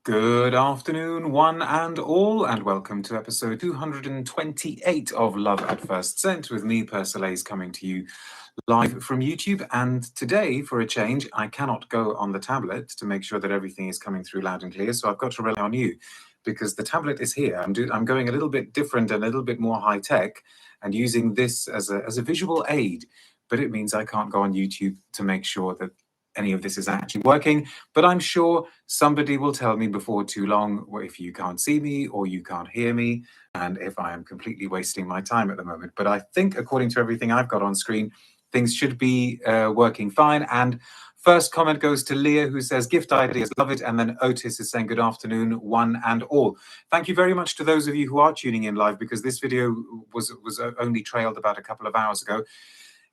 Good afternoon, one and all, and welcome to episode 228 of Love at First Scent with me, Persolaise, coming to you live from YouTube. And today, for a change, I cannot go on the tablet to make sure that everything is coming through loud and clear, so I've got to rely on you because the tablet is here. I'm going a little bit different and a little bit more high-tech and using this as a visual aid, but it means I can't go on YouTube to make sure that any of this is actually working, but I'm sure somebody will tell me before too long if you can't see me or you can't hear me, and if I am completely wasting my time at the moment. But I think, according to everything I've got on screen, things should be working fine. And first comment goes to Leah, who says, gift ideas, love it. And then Otis is saying, good afternoon, one and all. Thank you very much to those of you who are tuning in live, because this video was only trailed about a couple of hours ago.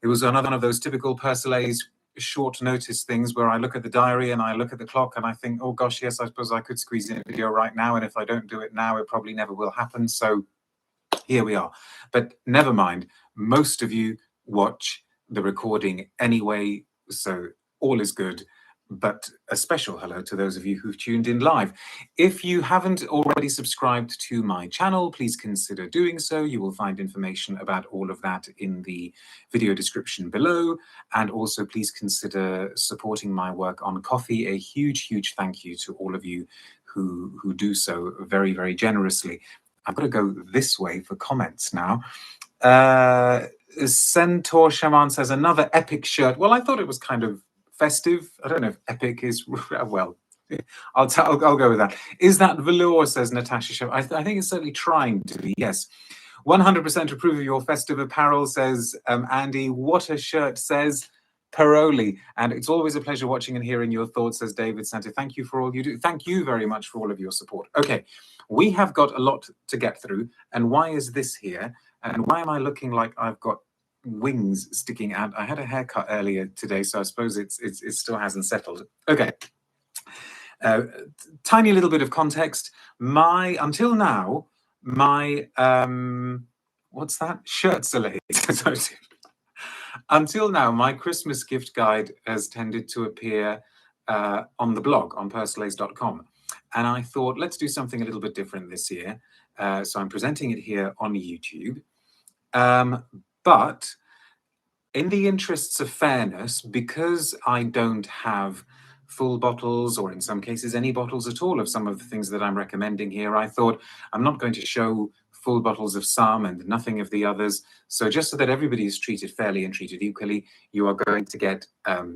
It was another one of those typical Persolaise short notice things where I look at the diary and I look at the clock and I think, oh gosh, yes, I suppose I could squeeze in a video right now, and if I don't do it now, it probably never will happen. So here we are. But never mind, most of you watch the recording anyway, so all is good. But a special hello to those of you who've tuned in live. If you haven't already subscribed to my channel, please consider doing so. You will find information about all of that in the video description below. And also please consider supporting my work on Ko-fi. A huge, huge thank you to all of you who do so very, very generously. I've got to go this way for comments now. Centaur Shaman says, another epic shirt. Well, I thought it was kind of festive. I don't know if epic is, well, I'll go with that. Is that velour, says Natasha. I think it's certainly trying to be, yes. 100% approve of your festive apparel, says Andy. What a shirt, says Paroli. And it's always a pleasure watching and hearing your thoughts, says David Santa. Thank you for all you do. Thank you very much for all of your support. Okay, we have got a lot to get through. And why is this here? And why am I looking like I've got wings sticking out? I had a haircut earlier today, so I suppose it still hasn't settled. Okay. Tiny little bit of context. Until now, my what's that? Shirt soleil. Until now, my Christmas gift guide has tended to appear on the blog on persolaise.com, and I thought, let's do something a little bit different this year. So I'm presenting it here on YouTube. But in the interests of fairness, because I don't have full bottles, or in some cases any bottles at all, of some of the things that I'm recommending here, I thought I'm not going to show full bottles of some and nothing of the others. So just so that everybody is treated fairly and treated equally, you are going to get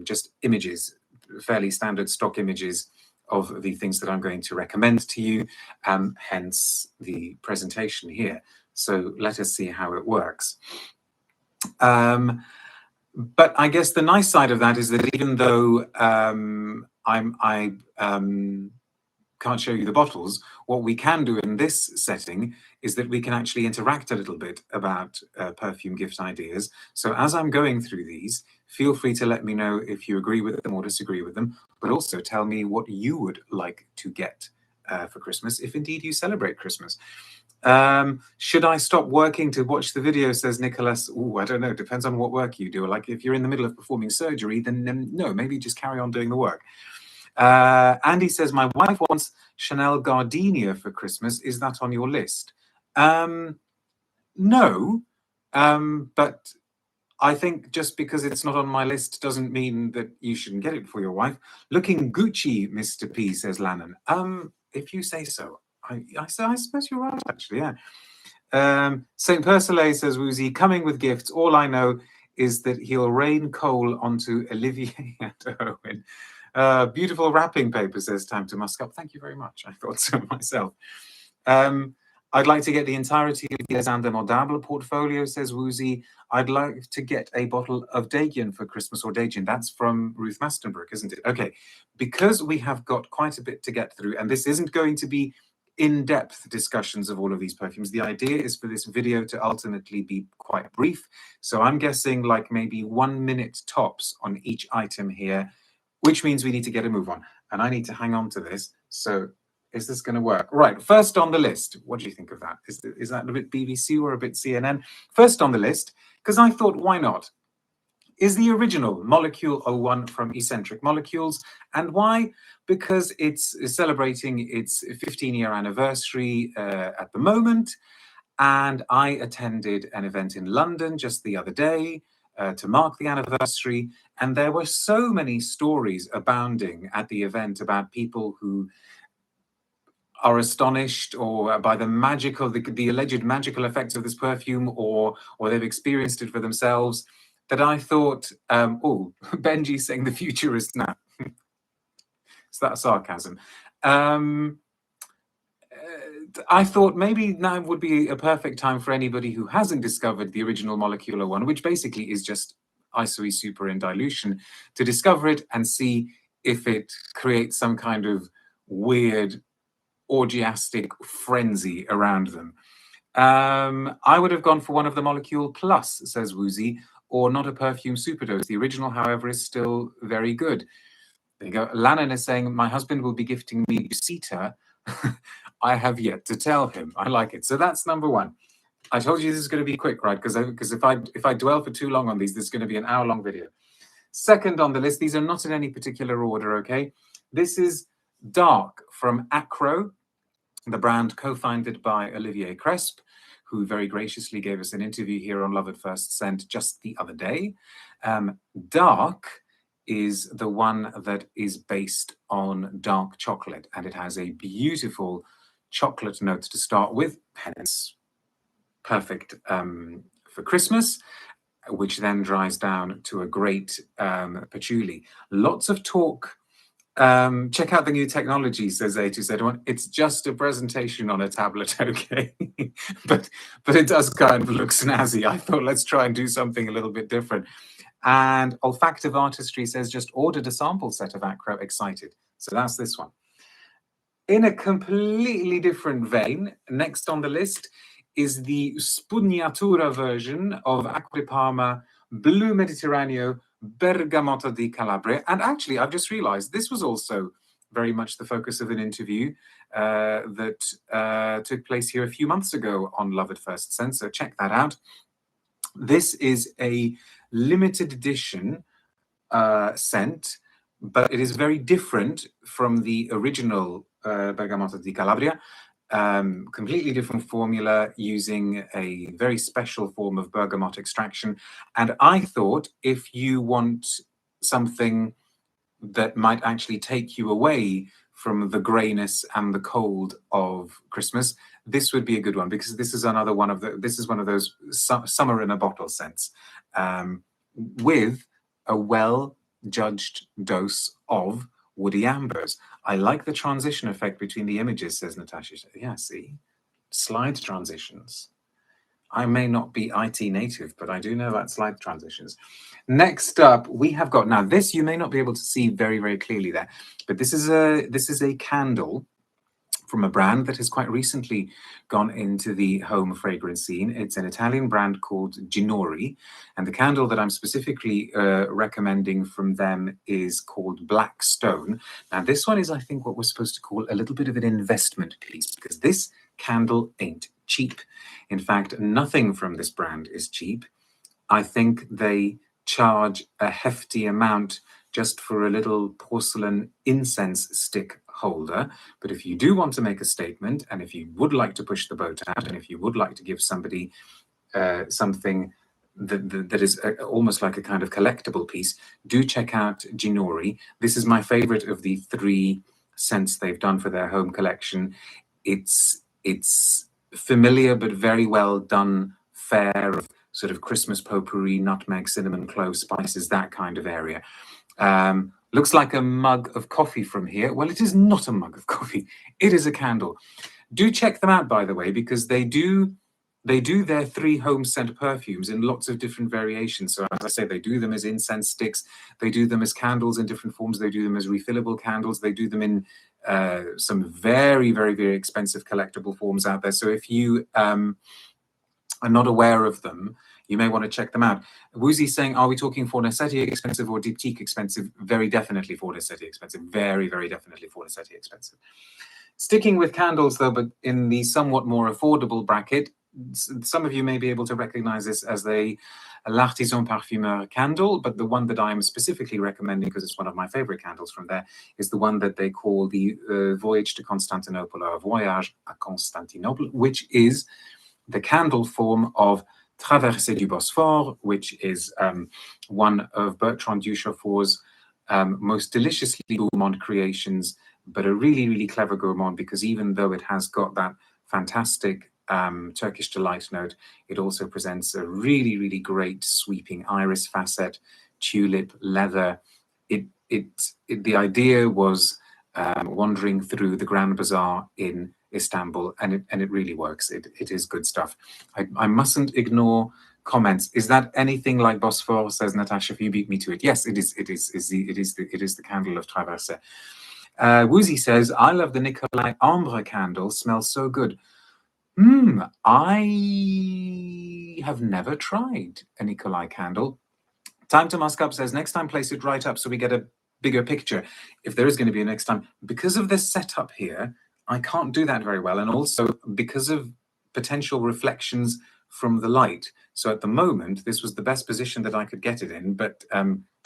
just images, fairly standard stock images of the things that I'm going to recommend to you, hence the presentation here. So let us see how it works. But I guess the nice side of that is that even though I can't show you the bottles, what we can do in this setting is that we can actually interact a little bit about perfume gift ideas. So as I'm going through these, feel free to let me know if you agree with them or disagree with them, but also tell me what you would like to get for Christmas, if indeed you celebrate Christmas. Should I stop working to watch the video, says Nicholas? Oh, I don't know. Depends on what work you do. Like if you're in the middle of performing surgery, then no, maybe just carry on doing the work. Andy says, my wife wants Chanel Gardenia for Christmas. Is that on your list? No, but I think just because it's not on my list doesn't mean that you shouldn't get it for your wife. Looking Gucci, Mr. P, says Lannon. If you say so. I suppose you're right, actually, yeah. St. Persolaise says, Woozy, coming with gifts. All I know is that he'll rain coal onto Olivier and Owen. Beautiful wrapping paper, says Time to Musk Up. Thank you very much. I thought so myself. I'd like to get the entirety of the Les Indemodables portfolio, says Woozy. I'd like to get a bottle of Dagian for Christmas, or Dagian. That's from Ruth Mastenbrook, isn't it? Okay, because we have got quite a bit to get through, and this isn't going to be in-depth discussions of all of these perfumes. The idea is for this video to ultimately be quite brief. So I'm guessing like maybe 1 minute tops on each item here, which means we need to get a move on. And I need to hang on to this. So is this going to work? Right, first on the list. What do you think of that? Is that a bit BBC or a bit CNN? First on the list, because I thought, why not? is the original Molecule 01 from Eccentric Molecules. And why? Because it's celebrating its 15-year anniversary at the moment. And I attended an event in London just the other day to mark the anniversary. And there were so many stories abounding at the event about people who are astonished or by the alleged magical effects of this perfume, or they've experienced it for themselves, that I thought, oh, Benji saying the future is now. Is that sarcasm? I thought maybe now would be a perfect time for anybody who hasn't discovered the original Molecule 01, which basically is just Isoe Super in dilution, to discover it and see if it creates some kind of weird orgiastic frenzy around them. I would have gone for one of the Molecule Plus, says Woozy, or not a perfume superdose. The original, however, is still very good. There you go. Lannan is saying, my husband will be gifting me Lucita. I have yet to tell him. I like it. So that's number one. I told you this is going to be quick, right? Because if I dwell for too long on these, this is going to be an hour-long video. Second on the list, these are not in any particular order, okay? This is Dark from Acro, the brand co-founded by Olivier Cresp, who very graciously gave us an interview here on Love at First Scent just the other day. Dark is the one that is based on dark chocolate, and it has a beautiful chocolate note to start with, hence perfect for Christmas, which then dries down to a great patchouli. Lots of talk. Check out the new technology, says A2Z1. It's just a presentation on a tablet, okay? but it does kind of look snazzy. I thought, let's try and do something a little bit different. And Olfactive Artistry says, just ordered a sample set of Acro, excited. So that's this one. In a completely different vein, next on the list is the Spugnatura version of Acqua di Parma Blue Mediterraneo Bergamotto di Calabria. And actually, I've just realized this was also very much the focus of an interview that took place here a few months ago on Love at First Scent, so check that out. This is a limited edition scent, but it is very different from the original Bergamotto di Calabria. Completely different formula using a very special form of bergamot extraction. And I thought if you want something that might actually take you away from the grayness and the cold of Christmas, this would be a good one, because this is another one of those summer in a bottle scents, with a well-judged dose of woody ambers. I like the transition effect between the images, says Natasha. Yeah, see? Slide transitions. I may not be IT native, but I do know about slide transitions. Next up, we have got, now this you may not be able to see very, very clearly there, but this is a candle from a brand that has quite recently gone into the home fragrance scene. It's an Italian brand called Ginori, and the candle that I'm specifically recommending from them is called Black Stone. Now, this one is, I think, what we're supposed to call a little bit of an investment piece, because this candle ain't cheap. In fact, nothing from this brand is cheap. I think they charge a hefty amount just for a little porcelain incense stick holder. But if you do want to make a statement, and if you would like to push the boat out, and if you would like to give somebody something that is almost like a kind of collectible piece, do check out Ginori. This is my favorite of the 3 scents they've done for their home collection. It's familiar but very well done fare of sort of Christmas potpourri, nutmeg, cinnamon, clove, spices, that kind of area. Looks like a mug of coffee from here. Well, it is not a mug of coffee. It is a candle. Do check them out, by the way, because they do their 3 home scent perfumes in lots of different variations. So as I say, they do them as incense sticks. They do them as candles in different forms. They do them as refillable candles. They do them in some very, very, very expensive collectible forms out there. So if you are not aware of them, you may want to check them out. Woozy saying, are we talking Fornasetti expensive or Diptyque expensive? Very definitely Fornasetti expensive. Very, very definitely Fornasetti expensive. Sticking with candles, though, but in the somewhat more affordable bracket, some of you may be able to recognize this as a L'Artisan Parfumeur candle, but the one that I'm specifically recommending, because it's one of my favorite candles from there, is the one that they call the Voyage to Constantinople, or Voyage à Constantinople, which is the candle form of Traversée du Bosphore, which is one of Bertrand Duchaufour's most deliciously gourmand creations, but a really, really clever gourmand, because even though it has got that fantastic Turkish delight note, it also presents a really, really great sweeping iris facet, tulip, leather. The idea was wandering through the Grand Bazaar in Istanbul, and it really works. It is good stuff. I mustn't ignore comments. Is that anything like Bosphore? Says Natasha. If you beat me to it, yes, it is. It is the candle of Traversée. Woozy says, I love the Nicolai Ambre candle. Smells so good. I have never tried a Nicolai candle. Time to Musk Up says, next time place it right up so we get a bigger picture. If there is going to be a next time, because of this setup here, I can't do that very well. And also because of potential reflections from the light. So at the moment, this was the best position that I could get it in, but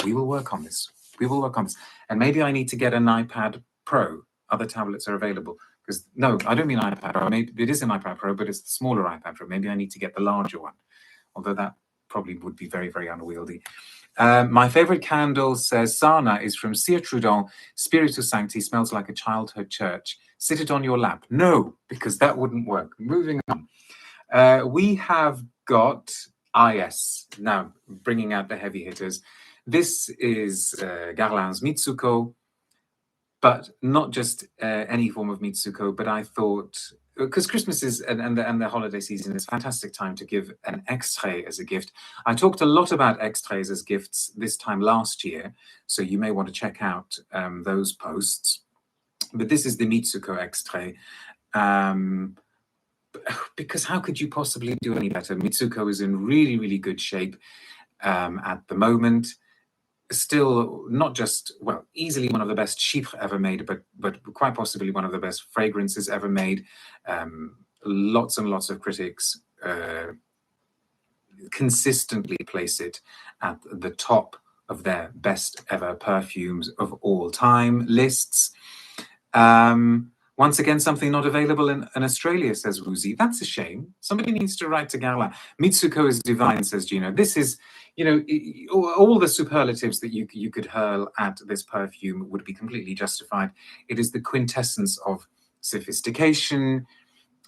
we will work on this. We will work on this. And maybe I need to get an iPad Pro. Other tablets are available. Because no, I don't mean iPad Pro. Maybe it is an iPad Pro, but it's the smaller iPad Pro. Maybe I need to get the larger one, although that probably would be very, very unwieldy. My favorite candle, says Sana, is from Cire Trudon. Spiritus Sancti, smells like a childhood church. Sit it on your lap. No, because that wouldn't work. Moving on. We have got yes. Now, bringing out the heavy hitters. This is Guerlain's Mitsuko, but not just any form of Mitsuko, but I thought, because Christmas is and the holiday season is a fantastic time to give an extrait as a gift. I talked a lot about extraits as gifts this time last year, so you may want to check out those posts. But this is the Mitsuko extrait. Because how could you possibly do any better? Mitsuko is in really, really good shape at the moment. Still not just, well, easily one of the best chypres ever made, but quite possibly one of the best fragrances ever made. Lots and lots of critics consistently place it at the top of their best ever perfumes of all time lists. Once again, something not available in Australia, says Woozy. That's a shame. Somebody needs to write to Guerlain. Mitsuko is divine, says Gino. This is, all the superlatives that you could hurl at this perfume would be completely justified. It is the quintessence of sophistication.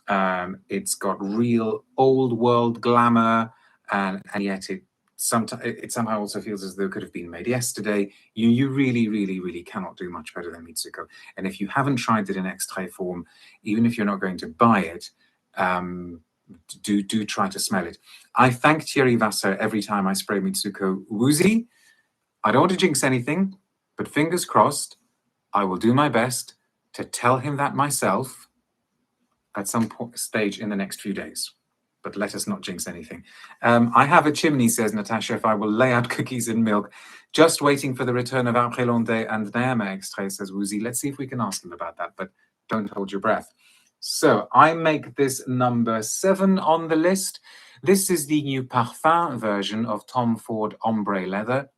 It's got real old world glamour, and yet it somehow also feels as though it could have been made yesterday. You really, really, really cannot do much better than Mitsuko. And if you haven't tried it in extrait form, even if you're not going to buy it, do try to smell it. I thank Thierry Vasseur every time I spray Mitsuko. Woozy, I don't want to jinx anything, but fingers crossed, I will do my best to tell him that myself at some stage in the next few days. But let us not jinx anything. I have a chimney, says Natasha, if I will lay out cookies in milk. Just waiting for the return of Après Landais and Naama extrait, says Woozy. Let's see if we can ask him about that, but don't hold your breath. So I make this number 7 on the list. This is the new Parfum version of Tom Ford Ombre Leather,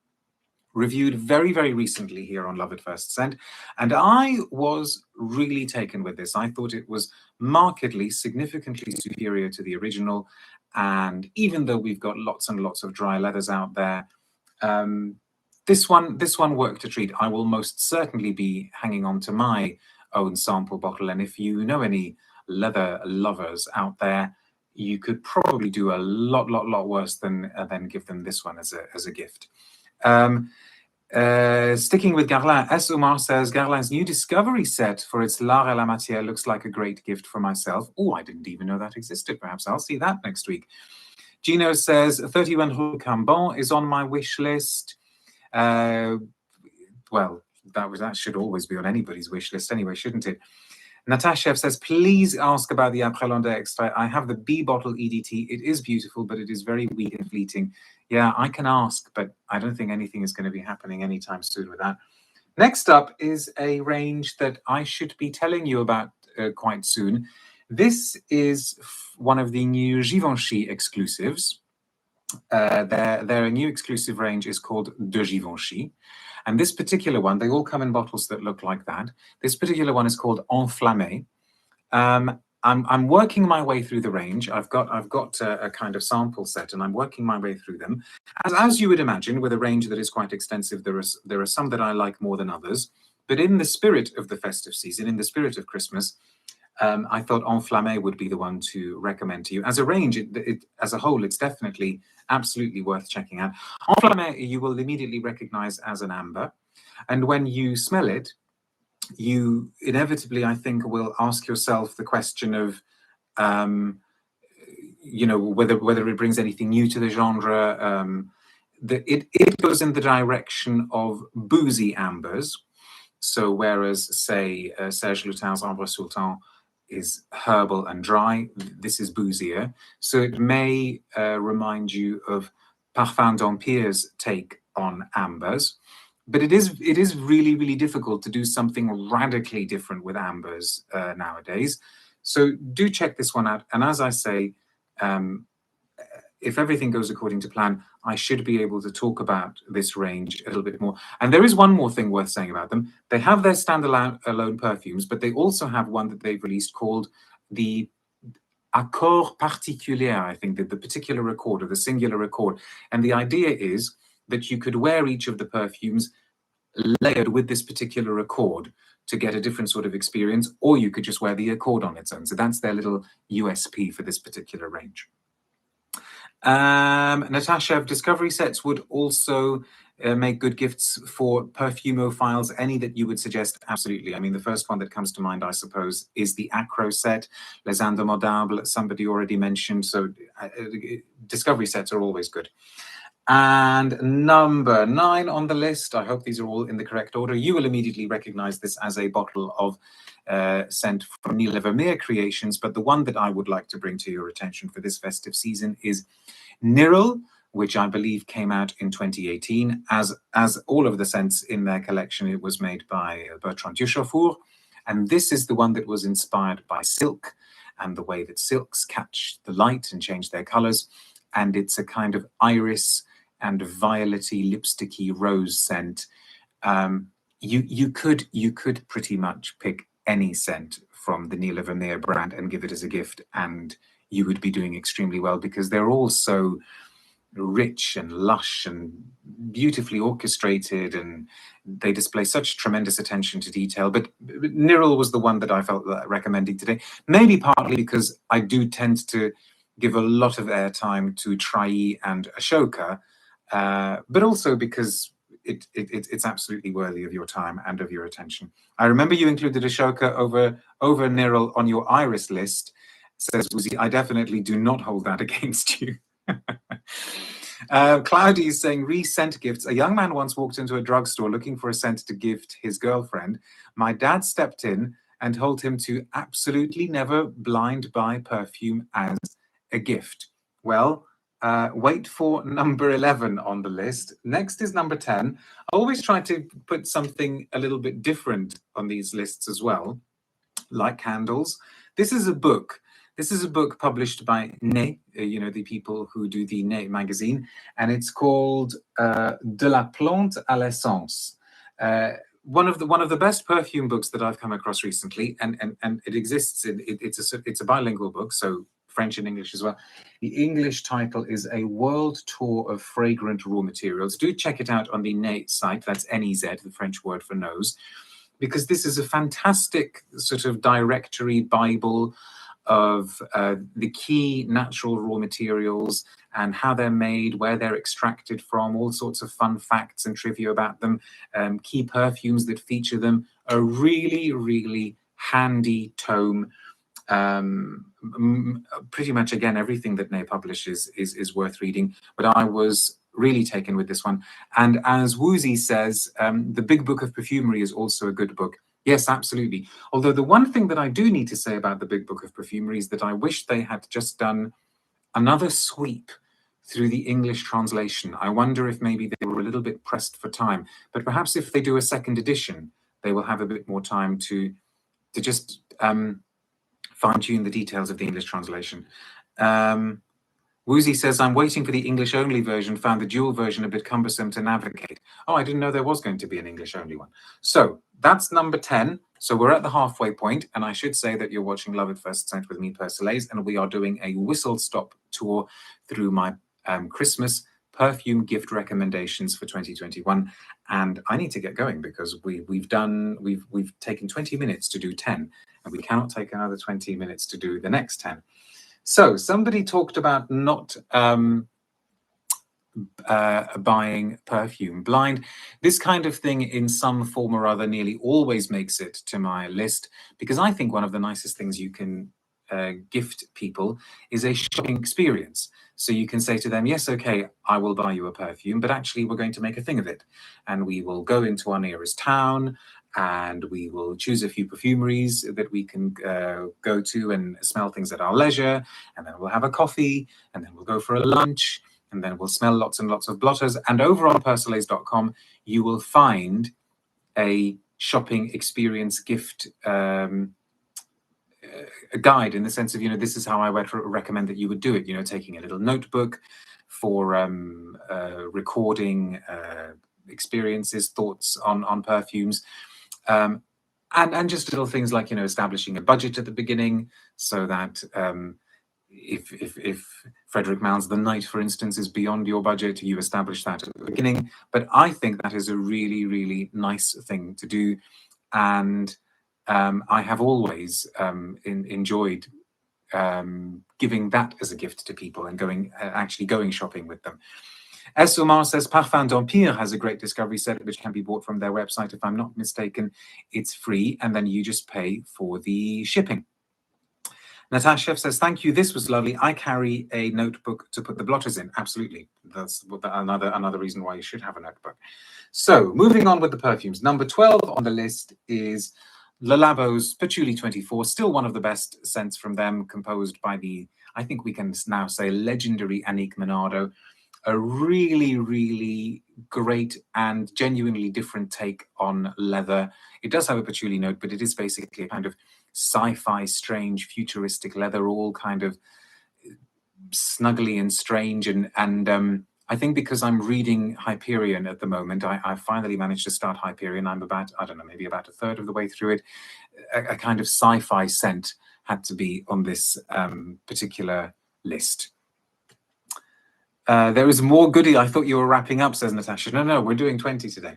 reviewed very, very recently here on Love at First Scent. And I was really taken with this. I thought it was markedly, significantly superior to the original. And even though we've got lots and lots of dry leathers out there, this one worked a treat. I will most certainly be hanging on to my own sample bottle. And if you know any leather lovers out there, you could probably do a lot worse than give them this one as a gift. Sticking with Guerlain, S. Umar says, Guerlain's new discovery set for its L'Art et la Matière looks like a great gift for myself. Oh, I didn't even know that existed. Perhaps I'll see that next week. Gino says, 31 Rue Cambon is on my wish list. Well, that should always be on anybody's wish list anyway, shouldn't it? Natasha says, please ask about the Après Landais extrait. I have the B bottle EDT. It is beautiful, but it is very weak and fleeting. Yeah, I can ask, but I don't think anything is going to be happening anytime soon with that. Next up is a range that I should be telling you about quite soon. This is one of the new Givenchy exclusives. their new exclusive range is called De Givenchy. And this particular one, they all come in bottles that look like that. This particular one is called Enflammé. I'm working my way through the range. I've got a kind of sample set, and I'm working my way through them. As you would imagine, with a range that is quite extensive, there are some that I like more than others. But in the spirit of the festive season, in the spirit of Christmas, I thought Enflammé would be the one to recommend to you. As a range, as a whole, it's definitely absolutely worth checking out. Enflammé, you will immediately recognize as an amber. And when you smell it, you inevitably, I think, will ask yourself the question of, whether it brings anything new to the genre. It goes in the direction of boozy ambers. So whereas, say, Serge Lutens' Ambre Sultan is herbal and dry, this is boozier. So it may remind you of Parfum d'Empire's take on ambers. But it is really, really difficult to do something radically different with ambers nowadays. So do check this one out. And as I say, if everything goes according to plan, I should be able to talk about this range a little bit more. And there is one more thing worth saying about them. They have their standalone perfumes, but they also have one that they've released called the Accord Particulier, I think, the particular record, or the singular record. And the idea is that you could wear each of the perfumes layered with this particular accord to get a different sort of experience, or you could just wear the accord on its own. So that's their little USP for this particular range. Natasha, Discovery sets would also make good gifts for perfumophiles. Any that you would suggest? Absolutely. I mean, the first one that comes to mind, I suppose, is the Acro set, Les Indemodables, somebody already mentioned. So Discovery sets are always good. And number 9 on the list, I hope these are all in the correct order. You will immediately recognize this as a bottle of scent from Neil Vermeer Creations, but the one that I would like to bring to your attention for this festive season is Nirral, which I believe came out in 2018. As all of the scents in their collection, it was made by Bertrand Duchaufour, and this is the one that was inspired by silk and the way that silks catch the light and change their colors. And it's a kind of iris and violety, lipsticky rose scent. You could pretty much pick any scent from the Neil Vermeer brand and give it as a gift, and you would be doing extremely well, because they're all so rich and lush and beautifully orchestrated, and they display such tremendous attention to detail. But Nirral was the one that I felt recommending today, maybe partly because I do tend to give a lot of airtime to Trahi and Ashoka, but also because it's absolutely worthy of your time and of your attention. I remember you included Ashoka over Nirral on your Iris list, says Woozy. I definitely do not hold that against you. Cloudy is saying, re-scent gifts. A young man once walked into a drugstore looking for a scent to gift his girlfriend. My dad stepped in and told him to absolutely never blind buy perfume as a gift. Well, wait for number 11 on the list. Next is number 10. I always try to put something a little bit different on these lists as well, like candles. This is a book. This is a book published by Nez, the people who do the Nez magazine, and it's called De la Plante à l'Essence. One of the best perfume books that I've come across recently, and it exists. It's a bilingual book, so French and English as well. The English title is A World Tour of Fragrant Raw Materials. Do check it out on the Nez site. That's N-E-Z, the French word for nose, because this is a fantastic sort of directory Bible of the key natural raw materials and how they're made, where they're extracted from, all sorts of fun facts and trivia about them, key perfumes that feature them. A really, really handy tome. Pretty much, again, everything that Nez publishes is worth reading, but I was really taken with this one. And as Woozy says, the Big Book of Perfumery is also a good book. Yes, absolutely. Although the one thing that I do need to say about the Big Book of Perfumery is that I wish they had just done another sweep through the English translation. I wonder if maybe they were a little bit pressed for time, but perhaps if they do a second edition, they will have a bit more time to just fine-tune the details of the English translation. Woozy says, I'm waiting for the English-only version, found the dual version a bit cumbersome to navigate. Oh, I didn't know there was going to be an English-only one. So that's number 10. So we're at the halfway point, and I should say that you're watching Love at First Sight with me, Persolaise, and we are doing a whistle-stop tour through my Christmas perfume gift recommendations for 2021. And I need to get going because we've taken 20 minutes to do 10, and we cannot take another 20 minutes to do the next 10. So somebody talked about not buying perfume blind. This kind of thing in some form or other nearly always makes it to my list, because I think one of the nicest things you can gift people is a shopping experience. So you can say to them, yes, okay, I will buy you a perfume, but actually we're going to make a thing of it. And we will go into our nearest town, and we will choose a few perfumeries that we can go to and smell things at our leisure, and then we'll have a coffee, and then we'll go for a lunch, and then we'll smell lots and lots of blotters. And over on persolaise.com, you will find a shopping experience gift a guide, in the sense of, this is how I would recommend that you would do it, taking a little notebook for recording experiences, thoughts on perfumes, and just little things like, establishing a budget at the beginning, so that if Frederic Malle's The Night, for instance, is beyond your budget, you establish that at the beginning. But I think that is a really, really nice thing to do. And I have always enjoyed giving that as a gift to people and actually going shopping with them. S. Omar says, Parfum d'Empire has a great discovery set which can be bought from their website. If I'm not mistaken, it's free, and then you just pay for the shipping. Natasha says, thank you, this was lovely. I carry a notebook to put the blotters in. Absolutely. That's another reason why you should have a notebook. So moving on with the perfumes. Number 12 on the list is Le Labo's Patchouli 24, still one of the best scents from them, composed by I think we can now say, legendary Annick Menardo. A really, really great and genuinely different take on leather. It does have a patchouli note, but it is basically a kind of sci-fi, strange, futuristic leather, all kind of snuggly and strange. And I think because I'm reading Hyperion at the moment, I finally managed to start Hyperion. I'm about, I don't know, maybe about a third of the way through it. A kind of sci-fi scent had to be on this particular list. There is more goodie. I thought you were wrapping up, says Natasha. No, we're doing 20 today.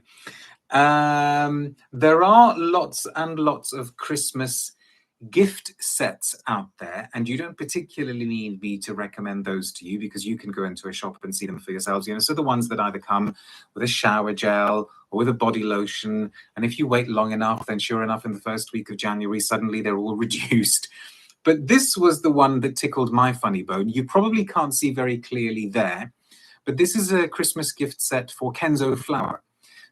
There are lots and lots of Christmas gift sets out there, and you don't particularly need me to recommend those to you, because you can go into a shop and see them for yourselves. So the ones that either come with a shower gel or with a body lotion, and if you wait long enough, then sure enough, in the first week of January, suddenly they're all reduced. But this was the one that tickled my funny bone. You probably can't see very clearly there, but this is a Christmas gift set for Kenzo Flower.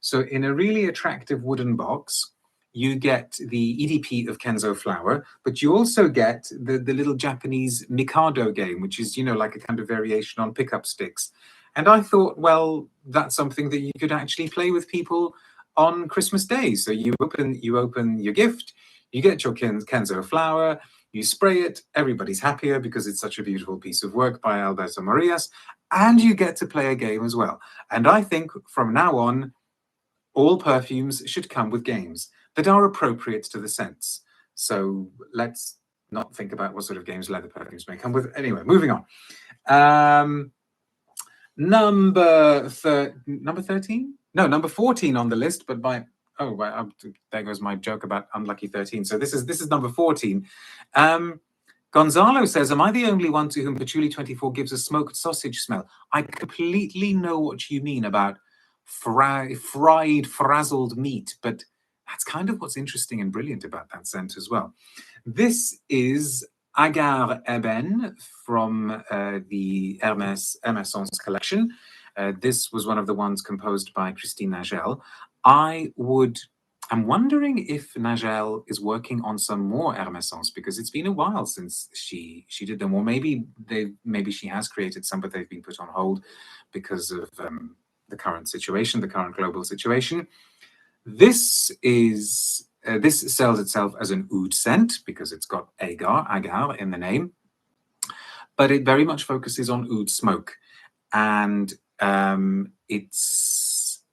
So in a really attractive wooden box, you get the EDP of Kenzo Flower, but you also get the little Japanese Mikado game, which is, like a kind of variation on pickup sticks. And I thought, well, that's something that you could actually play with people on Christmas Day. So you open your gift, you get your Kenzo Flower, you spray it, everybody's happier because it's such a beautiful piece of work by Alberto Marias, and you get to play a game as well. And I think from now on, all perfumes should come with games that are appropriate to the scents. So let's not think about what sort of games leather perfumes may come with. Anyway, moving on. Number 13? No, number 14 on the list, but there goes my joke about unlucky 13. So this is number 14. Gonzalo says, am I the only one to whom Patchouli 24 gives a smoked sausage smell? I completely know what you mean about fried, frazzled meat, but that's kind of what's interesting and brilliant about that scent as well. This is Agar Eben from the Hermès Essence collection. This was one of the ones composed by Christine Nagel. I'm wondering if Nagel is working on some more Hermessence, because it's been a while since she did them, or maybe she has created some, but they've been put on hold because of the current situation, the current global situation. This sells itself as an oud scent because it's got agar in the name. but it very much focuses on oud smoke. And it's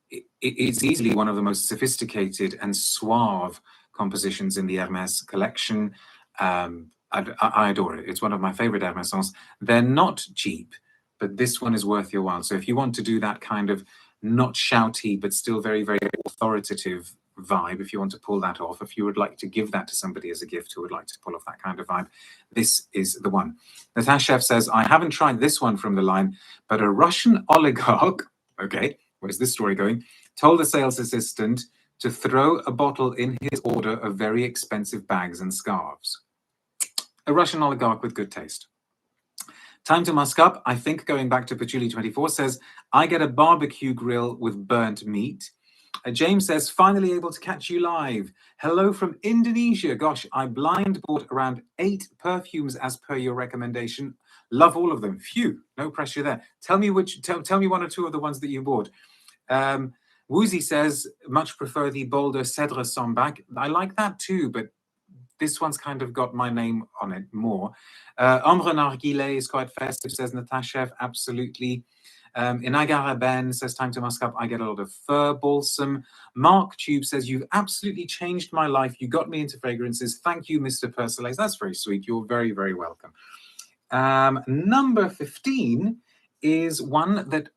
easily one of the most sophisticated and suave compositions in the Hermès collection. I adore it. It's one of my favorite Hermès songs. They're not cheap, but this one is worth your while. So if you want to do that kind of not shouty, but still very, very authoritative vibe, if you want to pull that off, if you would like to give that to somebody as a gift who would like to pull off that kind of vibe, this is the one. Natashev says, I haven't tried this one from the line, but a Russian oligarch, okay, where's this story going, told a sales assistant to throw a bottle in his order of very expensive bags and scarves. A Russian oligarch with good taste. Time to musk up. I think going back to Patchouli24 says, I get a barbecue grill with burnt meat. James says, finally able to catch you live. Hello from Indonesia. Gosh, I blind bought around 8 perfumes as per your recommendation. Love all of them. Phew, no pressure there. Tell me tell me 1 or 2 of the ones that you bought. Woozy says, much prefer the bolder Cèdre Sambac. I like that too, but this one's kind of got my name on it more. Ombre Narguilé is quite festive, says Natashev. Absolutely. Inagara Ben says, time to musk up. I get a lot of fur balsam. Mark Tube says, you've absolutely changed my life. You got me into fragrances. Thank you, Mr. Persolaise. That's very sweet. You're very, very welcome. Number 15 is one that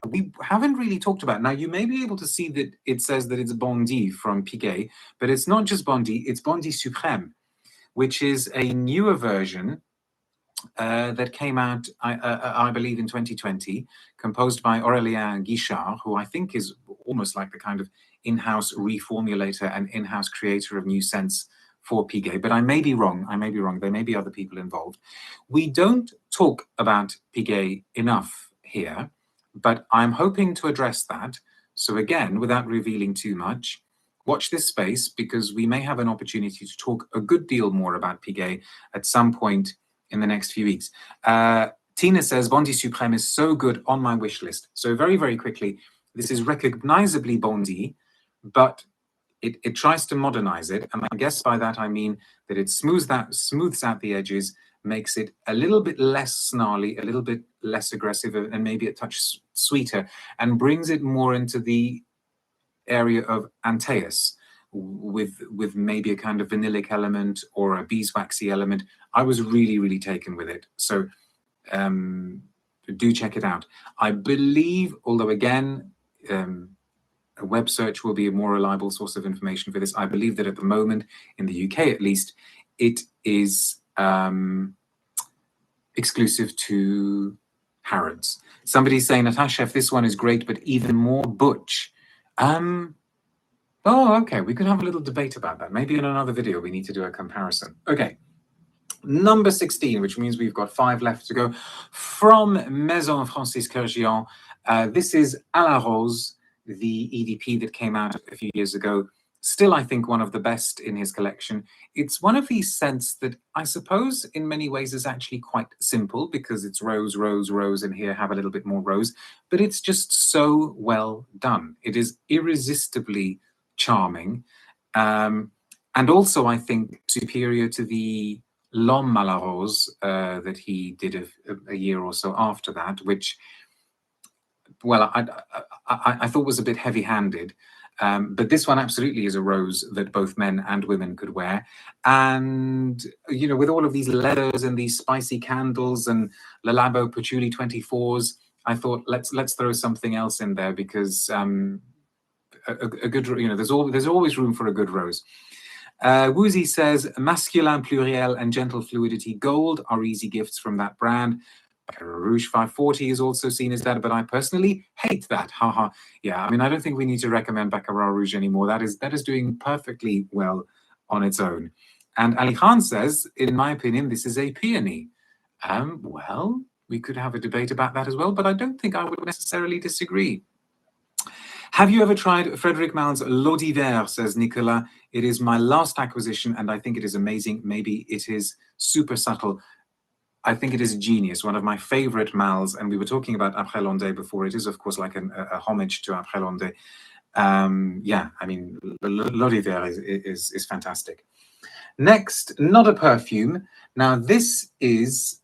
we haven't really talked about. Now, you may be able to see that it says that it's Bondy from Piguet, but it's not just Bondy, it's Bondy Suprême, which is a newer version that came out, I believe, in 2020, composed by Aurélien Guichard, who I think is almost like the kind of in-house reformulator and in-house creator of new scents for Piguet. But I may be wrong. There may be other people involved. We don't talk about Piguet enough here, but I'm hoping to address that. So again, without revealing too much, watch this space, because we may have an opportunity to talk a good deal more about Piguet at some point in the next few weeks. Tina says, Bondy Suprême is so good, on my wish list. So very, very quickly, this is recognizably Bondy, but it tries to modernize it. And I guess by that I mean that it smooths out the edges, makes it a little bit less snarly, a little bit less aggressive, and maybe a touch sweeter, and brings it more into the area of Antaeus, with maybe a kind of vanillic element or a beeswaxy element. I was really, really taken with it. So do check it out. I believe, although again, a web search will be a more reliable source of information for this, I believe that at the moment, in the UK at least, it is exclusive to Harrods. Somebody's saying, Natashev, this one is great, but even more butch. Oh, okay, we could have a little debate about that. Maybe in another video we need to do a comparison. Okay, number 16, which means we've got 5 left to go, from Maison Francis Kurkdjian. This is À la Rose, the EDP that came out a few years ago. Still, I think, one of the best in his collection. It's one of these scents that I suppose in many ways is actually quite simple, because it's rose, rose, rose, and here have a little bit more rose, but it's just so well done. It is irresistibly charming, and also I think superior to the L'Homme à la Rose that he did a year or so after that, which, well, I thought was a bit heavy-handed. But this one absolutely is a rose that both men and women could wear. And, you know, with all of these leathers and these spicy candles and Le Labo Patchouli 24s, I thought, let's throw something else in there, because a good, you know, there's always room for a good rose. Woozy says, masculin pluriel and gentle fluidity gold are easy gifts from that brand. Rouge 540 is also seen as that, but I personally hate that. Haha. Yeah, I mean, I don't think we need to recommend Baccarat Rouge anymore. That is doing perfectly well on its own. And Ali Khan says, in my opinion, this is a peony. Well, we could have a debate about that as well, but I don't think I would necessarily disagree. Have you ever tried Frederic Malle's L'Eau d'Hiver, says Nicolas. It is my last acquisition, and I think it is amazing. Maybe it is super subtle. I think it is genius, one of my favorite Malles, and we were talking about Après Landais before. It is, of course, like a homage to Après Landais. Yeah, I mean, L'Eau d'Hiver is fantastic. Next, not a perfume. Now, this is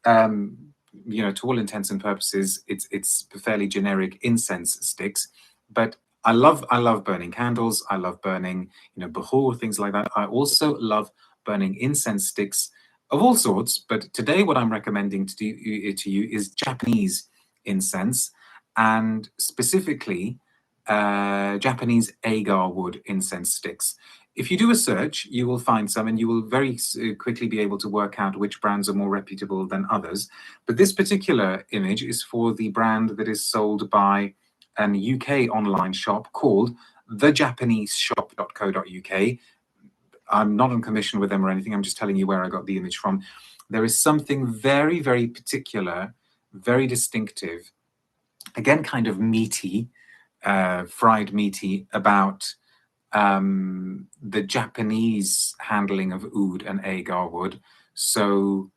to all intents and purposes, it's fairly generic incense sticks. But I love burning candles. I love burning, bahur, things like that. I also love burning incense sticks of all sorts. But today, what I'm recommending to you is Japanese incense, and specifically Japanese agar wood incense sticks. If you do a search, you will find some, and you will very quickly be able to work out which brands are more reputable than others. But this particular image is for the brand that is sold by an UK online shop called thejapaneseshop.co.uk. I'm not on commission with them or anything. I'm just telling you where I got the image from. There is something very, very particular, very distinctive, again, kind of meaty, fried meaty, about the Japanese handling of oud and agar wood. So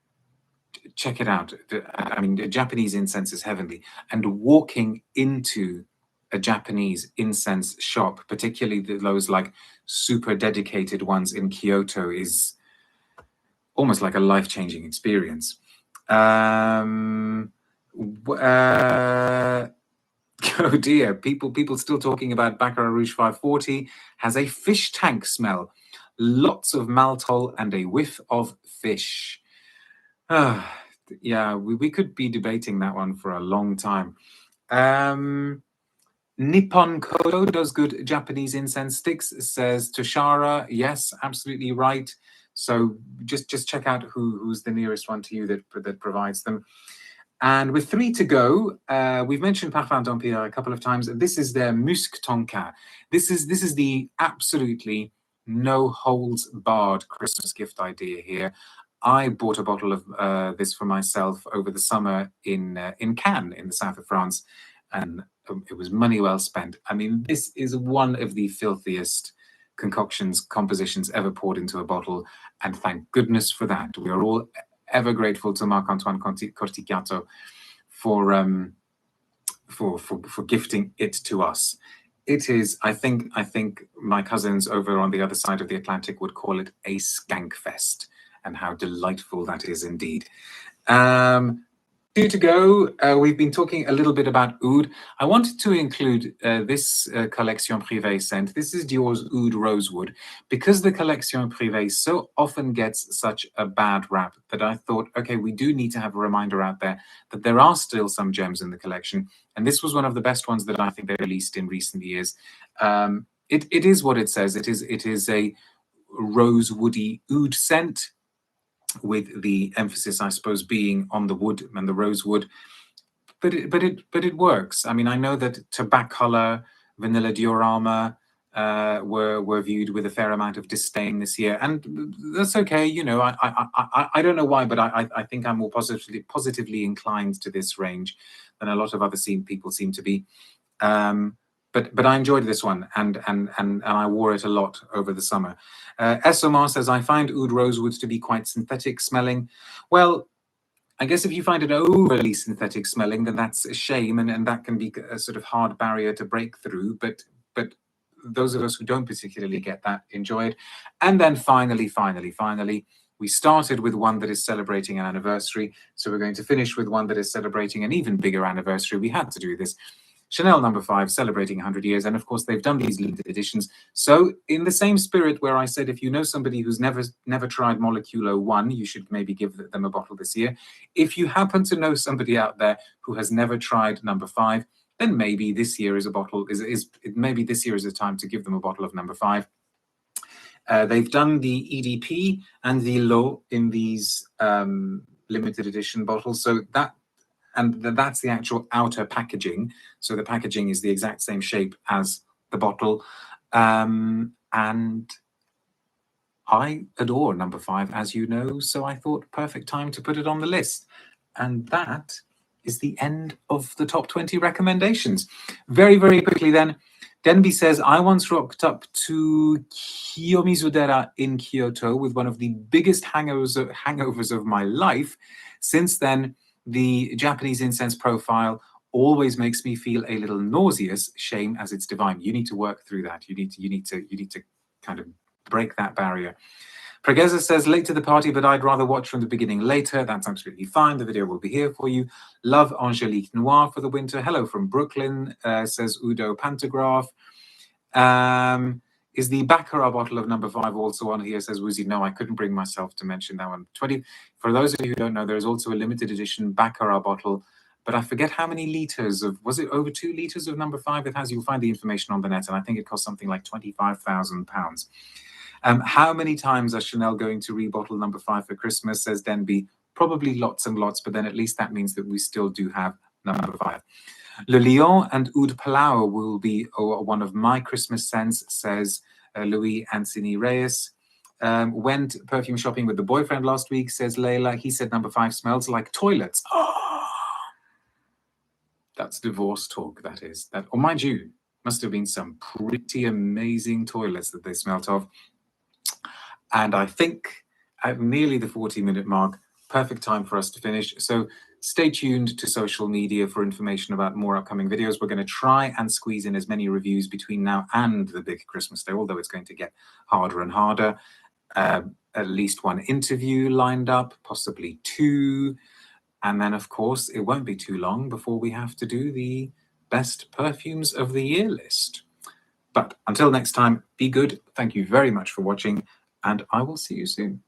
check it out. I mean, the Japanese incense is heavenly, and walking into a Japanese incense shop, particularly those like super dedicated ones in Kyoto, is almost like a life-changing experience. Oh dear, people still talking about Baccarat Rouge 540. Has a fish tank smell, lots of maltol and a whiff of fish. Yeah, we could be debating that one for a long time. Nippon Kodo does good Japanese incense sticks, says Toshara. Yes, absolutely right. So just check out who's the nearest one to you that provides them. And with 3 to go, we've mentioned Parfum d'Empire a couple of times. This is their Musc Tonka. This is the absolutely no holds barred Christmas gift idea here. I bought a bottle of this for myself over the summer in Cannes, in the south of France, and it was money well spent. I mean, this is one of the filthiest compositions ever poured into a bottle, and thank goodness for that. We are all ever grateful to Marc-Antoine Corticato for gifting it to us. It is, I think my cousins over on the other side of the Atlantic would call it a skank fest, and how delightful that is indeed. 2 to go. We've been talking a little bit about oud. I wanted to include this Collection Privée scent. This is Dior's Oud Rosewood, because the Collection Privée so often gets such a bad rap that I thought, okay, we do need to have a reminder out there that there are still some gems in the collection. And this was one of the best ones that I think they released in recent years. It is what it says. It is a rosewoody oud scent, with the emphasis, I suppose, being on the wood and the rosewood, but it works. I mean, I know that Tobaccolor, Vanilla Diorama were viewed with a fair amount of disdain this year, and that's okay. I don't know why, but I think I'm more positively inclined to this range than a lot of other people seem to be. But I enjoyed this one, and I wore it a lot over the summer. Esomar says, I find oud rosewood to be quite synthetic smelling. Well, I guess if you find it overly synthetic smelling, then that's a shame, and that can be a sort of hard barrier to break through. But those of us who don't particularly get that, enjoy it. And then finally, we started with one that is celebrating an anniversary, so we're going to finish with one that is celebrating an even bigger anniversary. We had to do this. Chanel No. 5 celebrating 100 years, and of course they've done these limited editions. So in the same spirit where I said, if you know somebody who's never tried Moleculo 1, you should maybe give them a bottle this year. If you happen to know somebody out there who has never tried No. 5, then maybe this year is maybe this year is a time to give them a bottle of No. 5. They've done the EDP and the Lo in these limited edition bottles, so that's the actual outer packaging. So the packaging is the exact same shape as the bottle. And I adore No. 5, as you know, so I thought perfect time to put it on the list. And that is the end of the top 20 recommendations. Very, very quickly then, Denby says, I once rocked up to Kiyomizudera in Kyoto with one of the biggest hangovers of my life. Since then, the Japanese incense profile always makes me feel a little nauseous. Shame, as it's divine. You need to work through that. You need to kind of break that barrier. Pregeza says, late to the party, but I'd rather watch from the beginning later. That's absolutely fine. The video will be here for you. Love Angelique Noir for the winter. Hello from Brooklyn, says Udo Pantograph. Is the Baccarat bottle of number 5 also on here, says Woozy? No, I couldn't bring myself to mention that one. For those of you who don't know, there is also a limited edition Baccarat bottle, but I forget how many liters of, was it over 2 liters of number 5 it has? You'll find the information on the net, and I think it costs something like £25,000. How many times are Chanel going to rebottle number 5 for Christmas, says Denby? Probably lots and lots, but then at least that means that we still do have number 5. Le Lion and Oud Palau will be one of my Christmas scents, says Louis Anthony Reyes. Went perfume shopping with the boyfriend last week, says Layla. He said number 5 smells like toilets. Oh, that's divorce talk, that is. That, or mind you, must have been some pretty amazing toilets that they smelt of. And I think at nearly the 40-minute mark, perfect time for us to finish. So stay tuned to social media for information about more upcoming videos. We're going to try and squeeze in as many reviews between now and the big Christmas day, although it's going to get harder and harder. At least one interview lined up, possibly 2. And then, of course, it won't be too long before we have to do the best perfumes of the year list. But until next time, be good. Thank you very much for watching, and I will see you soon.